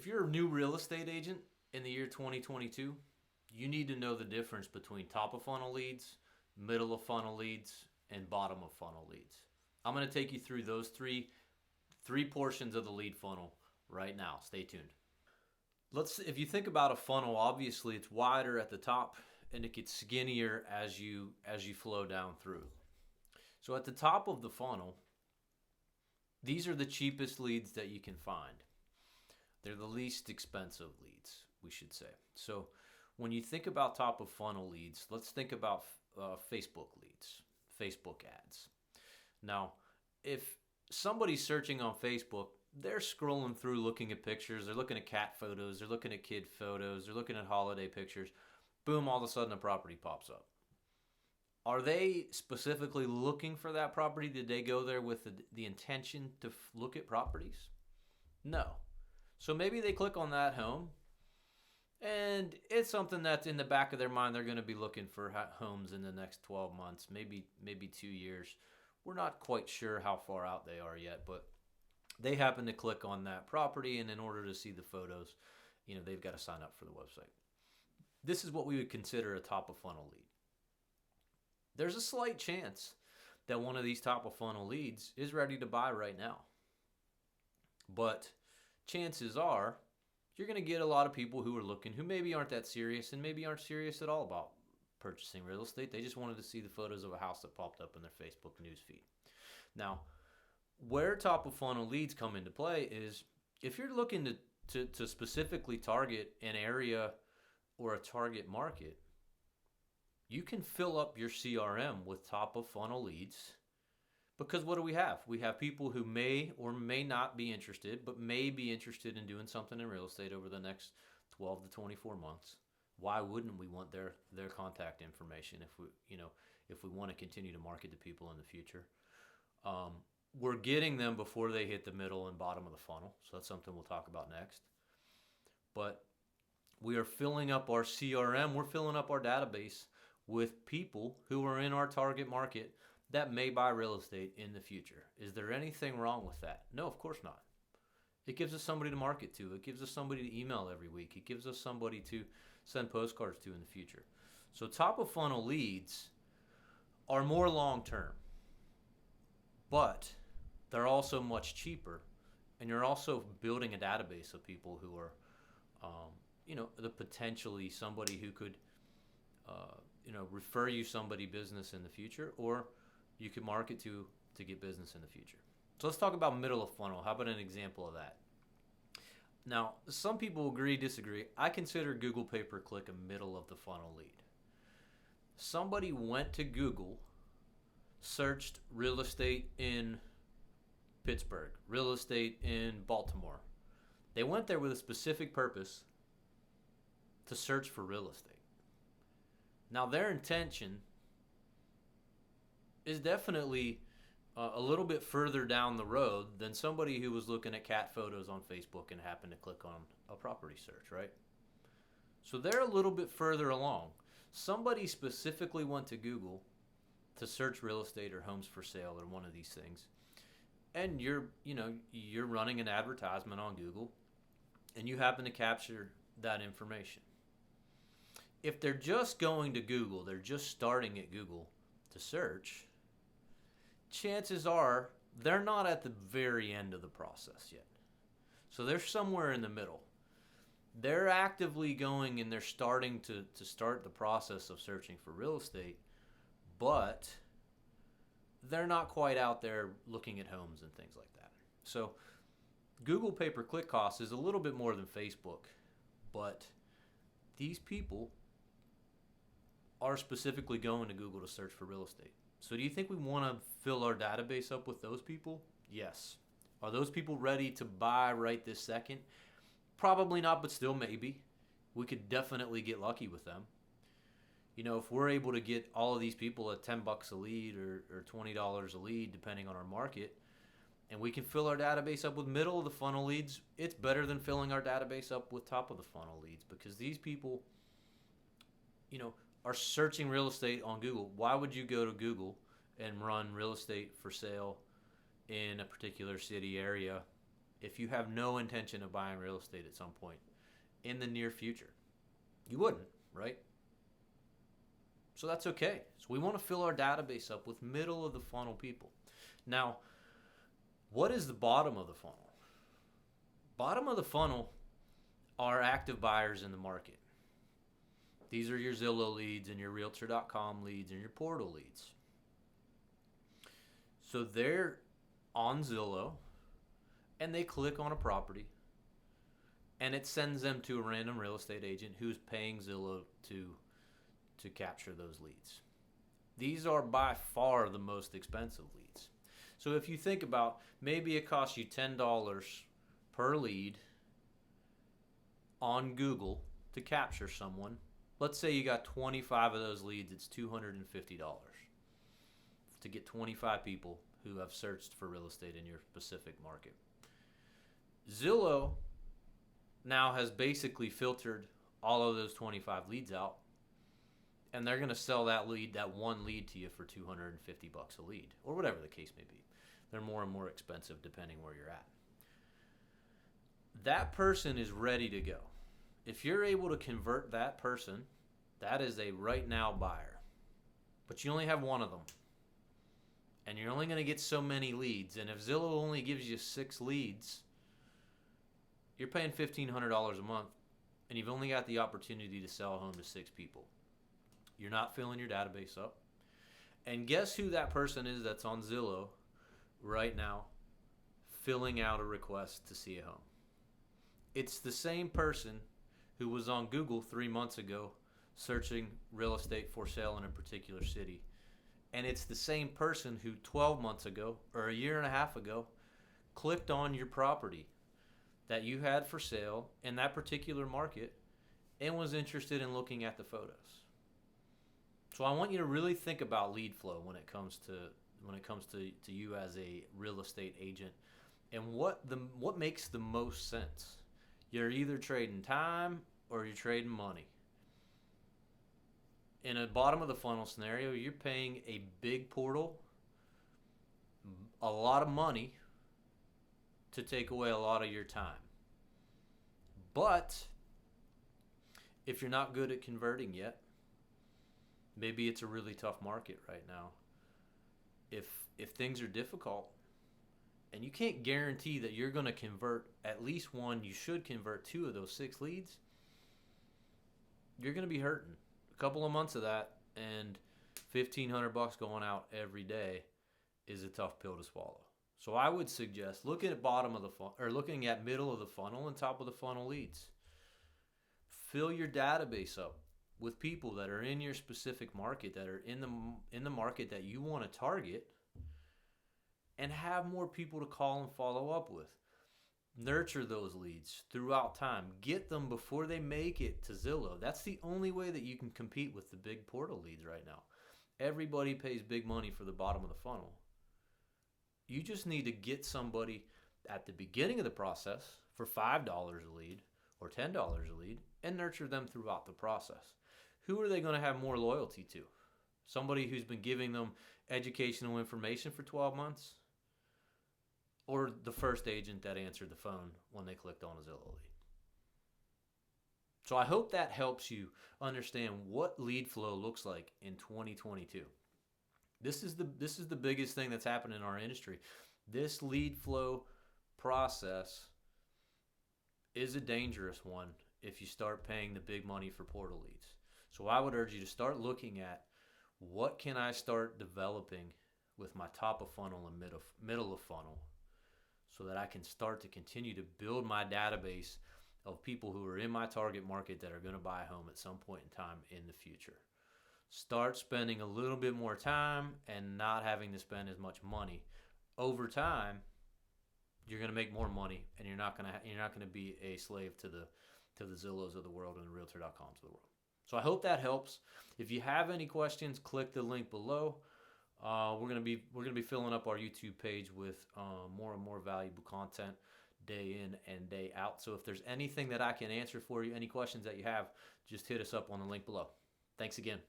If you're a new real estate agent in the year 2022, you need to know the difference between top of funnel leads, middle of funnel leads, and bottom of funnel leads. I'm going to take you through those three portions of the lead funnel right now. Stay tuned. If you think about a funnel, obviously it's wider at the top and it gets skinnier as you flow down through. So at the top of the funnel, these are the cheapest leads that you can find. They're the least expensive leads, we should say. So when you think about top of funnel leads, let's think about Facebook leads, Facebook ads. Now, if somebody's searching on Facebook, they're scrolling through looking at pictures, they're looking at cat photos, they're looking at kid photos, they're looking at holiday pictures. Boom, all of a sudden a property pops up. Are they specifically looking for that property? Did they go there with the intention to look at properties? No. So maybe they click on that home, and it's something that's in the back of their mind. They're going to be looking for homes in the next 12 months, maybe 2 years. We're not quite sure how far out they are yet, but they happen to click on that property, and in order to see the photos, they've got to sign up for the website. This is what we would consider a top of funnel lead. There's a slight chance that one of these top of funnel leads is ready to buy right now. But chances are you're going to get a lot of people who are looking who maybe aren't that serious and maybe aren't serious at all about purchasing real estate. They just wanted to see the photos of a house that popped up in their Facebook news feed. Now, where top of funnel leads come into play is if you're looking to specifically target an area or a target market, you can fill up your CRM with top of funnel leads, because what do we have? We have people who may or may not be interested, but may be interested in doing something in real estate over the next 12 to 24 months. Why wouldn't we want their contact information if we want to continue to market to people in the future? We're getting them before they hit the middle and bottom of the funnel, so that's something we'll talk about next. But we are filling up our CRM, we're filling up our database with people who are in our target market that may buy real estate in the future. Is there anything wrong with that? No, of course not. It gives us somebody to market to. It gives us somebody to email every week. It gives us somebody to send postcards to in the future. So top of funnel leads are more long term, but they're also much cheaper, and you're also building a database of people who are, the potentially somebody who could, refer you somebody business in the future, or you could market to get business in the future. So let's talk about middle of funnel. How about an example of that? Now, some people agree, disagree. I consider Google pay-per-click a middle of the funnel lead. Somebody went to Google, searched real estate in Pittsburgh, real estate in Baltimore. They went there with a specific purpose to search for real estate. Now, their intention is definitely a little bit further down the road than somebody who was looking at cat photos on Facebook and happened to click on a property search, right? So they're a little bit further along. Somebody specifically went to Google to search real estate or homes for sale or one of these things. And you're running an advertisement on Google, and you happen to capture that information. If they're just going to Google, they're just starting at Google to search, chances are they're not at the very end of the process yet. So they're somewhere in the middle. They're actively going and they're starting to start the process of searching for real estate, but they're not quite out there looking at homes and things like that. So Google pay-per-click cost is a little bit more than Facebook, but these people are specifically going to Google to search for real estate. So do you think we want to fill our database up with those people? Yes. Are those people ready to buy right this second? Probably not, but still maybe. We could definitely get lucky with them. If we're able to get all of these people at $10 a lead or $20 a lead, depending on our market, and we can fill our database up with middle of the funnel leads, it's better than filling our database up with top of the funnel leads, because these people, are searching real estate on Google. Why would you go to Google and run real estate for sale in a particular city area if you have no intention of buying real estate at some point in the near future. You wouldn't, right? So that's okay. So we want to fill our database up with middle of the funnel people. Now, what is the bottom of the funnel? Bottom of the funnel are active buyers in the market. These are your Zillow leads and your Realtor.com leads and your portal leads. So they're on Zillow and they click on a property and it sends them to a random real estate agent who's paying Zillow to capture those leads. These are by far the most expensive leads. So if you think about, maybe it costs you $10 per lead on Google to capture someone. Let's say you got 25 of those leads, it's $250 to get 25 people who have searched for real estate in your specific market. Zillow now has basically filtered all of those 25 leads out, and they're going to sell that one lead to you for $250 a lead, or whatever the case may be. They're more and more expensive depending where you're at. That person is ready to go. If you're able to convert that person, that is a right now buyer. But you only have one of them. And you're only going to get so many leads. And if Zillow only gives you 6 leads, you're paying $1,500 a month, and you've only got the opportunity to sell a home to 6 people. You're not filling your database up. And guess who that person is that's on Zillow right now filling out a request to see a home? It's the same person who was on Google 3 months ago searching real estate for sale in a particular city. And it's the same person who 12 months ago or a year and a half ago clicked on your property that you had for sale in that particular market and was interested in looking at the photos. So I want you to really think about lead flow when it comes to you as a real estate agent, and what makes the most sense. You're either trading time or you're trading money. In a bottom of the funnel scenario, you're paying a big portal a lot of money to take away a lot of your time. But if you're not good at converting yet, maybe it's a really tough market right now. If things are difficult and you can't guarantee that you're going to convert at least one, you should convert 2 of those 6 leads, you're going to be hurting. A couple of months of that and $1,500 going out every day is a tough pill to swallow. So I would suggest looking at bottom of the funnel, or looking at middle of the funnel and top of the funnel leads. Fill your database up with people that are in your specific market, that are in the market that you want to target, and have more people to call and follow up with. Nurture those leads throughout time. Get them before they make it to Zillow. That's the only way that you can compete with the big portal leads right now. Everybody pays big money for the bottom of the funnel. You just need to get somebody at the beginning of the process for $5 a lead or $10 a lead and nurture them throughout the process. Who are they going to have more loyalty to? Somebody who's been giving them educational information for 12 months? Or the first agent that answered the phone when they clicked on a Zillow lead? So I hope that helps you understand what lead flow looks like in 2022. This is the biggest thing that's happened in our industry. This lead flow process is a dangerous one if you start paying the big money for portal leads. So I would urge you to start looking at, what can I start developing with my top of funnel and middle of funnel, so that I can start to continue to build my database of people who are in my target market that are going to buy a home at some point in time in the future. Start spending a little bit more time and not having to spend as much money. Over time, you're going to make more money, and you're not going to be a slave to the Zillows of the world and the Realtor.coms of the world. So I hope that helps. If you have any questions, click the link below. We're gonna be filling up our YouTube page with more and more valuable content day in and day out. So if there's anything that I can answer for you, any questions that you have, just hit us up on the link below. Thanks again.